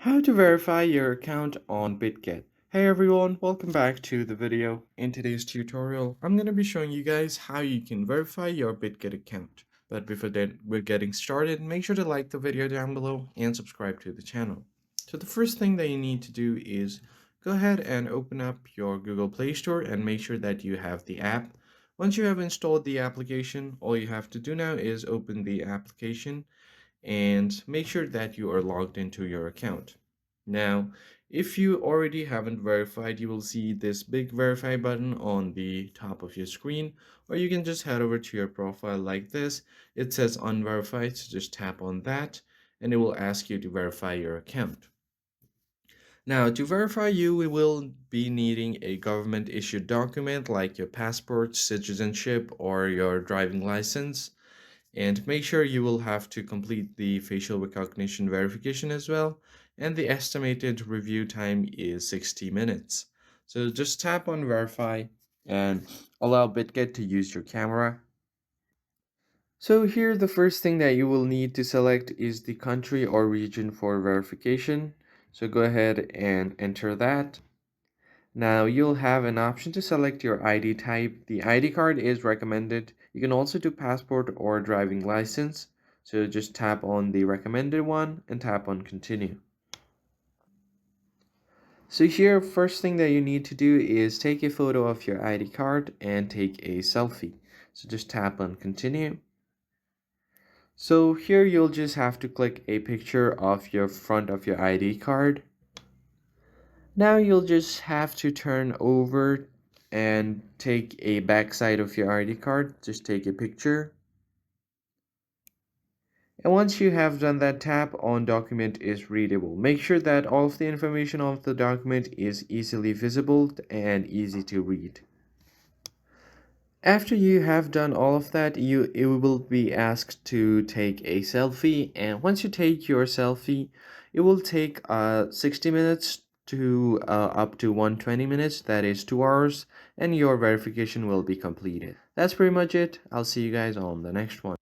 How to verify your account on Bitget. Hey everyone, welcome back to the video. In today's tutorial, I'm going to be showing you guys how you can verify your Bitget account. But before that, we're getting started, make sure to like the video down below and subscribe to the channel. So the first thing that you need to do is go ahead and open up your Google Play Store and make sure that you have the app. Once you have installed the application, all you have to do now is open the application and make sure that you are logged into your account. Now, if you already haven't verified, you will see this big verify button on the top of your screen, or you can just head over to your profile like this. It says unverified, so just tap on that and it will ask you to verify your account. Now, to verify you, we will be needing a government issued document like your passport, citizenship, or your driving license. And make sure you will have to complete the facial recognition verification as well. And the estimated review time is 60 minutes. So just tap on verify and allow Bitget to use your camera. So here the first thing that you will need to select is the country or region for verification. So go ahead and enter that. Now you'll have an option to select your ID type. The ID card is recommended. You can also do passport or driving license. So just tap on the recommended one and tap on continue. So here, first thing that you need to do is take a photo of your ID card and take a selfie. So just tap on continue. So here you'll just have to click a picture of your front of your ID card. Now you'll just have to turn over and take a backside of your ID card. Just take a picture. And once you have done that, tap on document is readable. Make sure that all of the information of the document is easily visible and easy to read. After you have done all of that, it will be asked to take a selfie, and once you take your selfie, it will take 60 minutes to up to 120 minutes, that is 2 hours, and your verification will be completed. That's pretty much it. I'll see you guys on the next one.